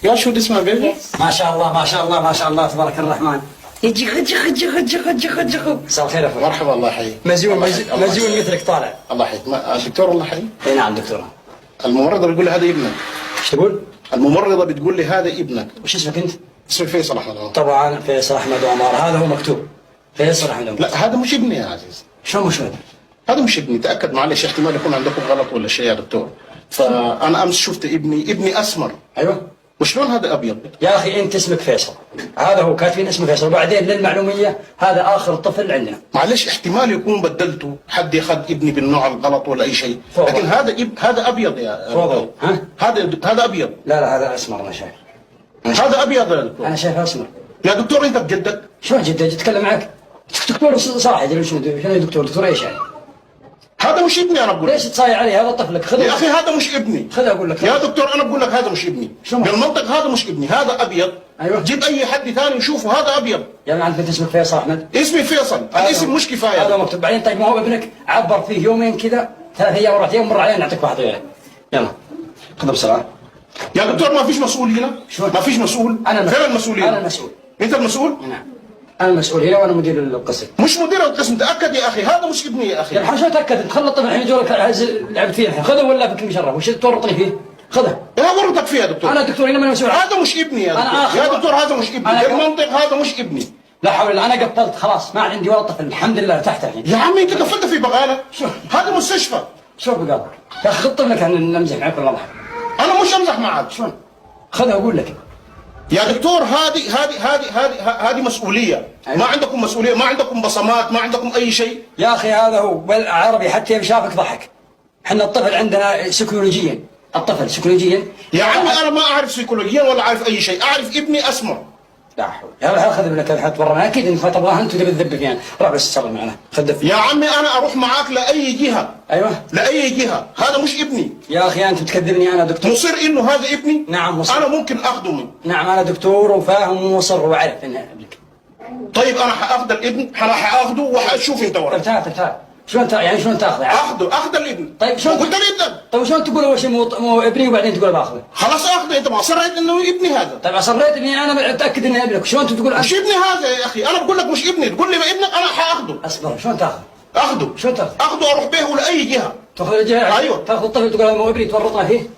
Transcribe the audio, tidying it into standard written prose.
يا شو اسمها بيبي؟ ما شاء الله ما شاء الله ما شاء الله تبارك الرحمن. يجي خج خج خج خج خج خج. مساء الخير يا اخوي. مرحبا الله يحييك. مزيون مثلك طالع. الله يحييك. الدكتور الله يحييك. اي نعم دكتورة. الممرضة بتقول لي هذا ابنك. ايش تقول؟ الممرضة بتقول لي هذا ابنك. وش اسمك انت؟ اسمي فيصل احمد عمر. طبعا فيصل احمد عمر، هذا هو مكتوب. فيصل احمد عمر. لا هذا مش ابني يا عزيز. شو مش هذا؟ هذا مش ابني، تأكد معلش، احتمال يكون عندكم غلط ولا شيء يا دكتور. فأنا أمس شفت ابني أسمر. ايوه. وشلون هذا أبيض؟ يا اخي انت اسمك فيصل، هذا هو كاتبين اسمه فيصل، وبعدين للمعلوميه هذا اخر طفل عندنا. معلش احتمال يكون بدلته، حد اخذ ابني بالنوع الغلط ولا اي شيء، لكن هذا ابيض يا تفضل. ها؟ هذا ابيض. لا هذا اسمر انا شايف. هذا ابيض يا دكتور. انا شايف اسمر. يا دكتور انت بجدك؟ شلون جد اتكلم معك؟ دكتور صاحي شنو دكتور ايش يعني؟ هذا مش ابني انا بقول لك. ليش تصايع علي؟ هذا طفلك، خذه يا اخي هذا مش ابني. خذ اقول لك. يا دكتور انا بقول لك هذا مش ابني. بالمنطق هذا مش ابني، هذا ابيض. ايوه. جيب اي حد ثاني يشوفه هذا ابيض. يعني انت اسمك فيصل احمد؟ اسمي فيصل، الاسم مش كفايه. هذا مكتوب. بعدين طيب ما هو ابنك عبر فيه يومين كذا 3 ايام 4 ايام، مر علينا نعطيك واحد غيره. يلا خذه بسرعه. يا دكتور ما فيش مسؤول هنا؟ ما فيش مسؤول؟ انا المسؤول. فين المسؤولين؟ انا المسؤول. انت المسؤول؟ نعم انا المسؤول هنا وانا مدير القسم. مش مدير القسم، تاكد يا اخي هذا مش ابني يا اخي. يا الحين شو تاكد؟ انت خلى الطفل الحين جولك لعبت فيه الحين، خذه ولا بك مشرف؟ وش تورطني فيه؟ خذه. انا ورطك فيه يا دكتور. انا دكتور هنا ماني مسؤول. هذا مش ابني يا دكتور. يا دكتور هذا مش ابني، بالمنطق هذا مش ابني. لا حول الله، انا قفلت خلاص، ما عندي ولا طفل الحمد لله، ارتحت الحين. يا عمي انت قفلت في بغالة. هذا مستشفى. شو بقالك؟ يا اخي خذ طفلك نمزح معك والله. انا مش امزح معك. شلون؟ خذها اقول لك. يا دكتور هذه مسؤولية. أيوة. ما عندكم مسؤولية، ما عندكم بصمات، ما عندكم أي شيء. يا أخي هذا هو بالعربي، حتى يوم شافك ضحك. احنا الطفل عندنا سيكولوجيا، الطفل سيكولوجيا. يا عمي أنا ما أعرف سيكولوجيا ولا أعرف أي شيء، أعرف ابني أسمر. لا حول. يلا خذ ابنك الحين ورا، اكيد انك ما تبغاها انت وتبي تذبح يعني، روح بس تصلي معنا، خذ دف. يا عمي أنا أروح معاك لأي جهة. أيوه. لأي جهة، هذا مش ابني. يا أخي أنت بتكذبني، أنا دكتور. مصر إنه هذا ابني؟ نعم مصر. أنا ممكن أخذه منه. نعم أنا دكتور وفاهم ومصر وأعرف إنه ابنك. طيب أنا حأخذ الابن، حأخذه وحأشوف أنت ورا. طيب تعال شلون يعني شلون تاخذه؟ أخذ الابن. طيب شلون؟ قلت الابن. طيب شلون تقول أول شيء مو ابني وبعدين تقول باخذه؟ خلاص أخذه، أنت ما أصريت إنه ابني هذا. طيب أصريت إني أنا متأكد إنه ابنك، شلون أنت تقول مش ابني هذا يا أخي، أنا بقول لك مش ابني، تقول لي ما ابنك أنا حأخذه. أصبر، شلون تاخذه؟ أخذه. شلون تاخذه؟ أخذه أروح به لأي جهة. تاخذ الجهة؟ أيوه. تاخذ الطفل تقول هذا مو ابني تورطنا فيه؟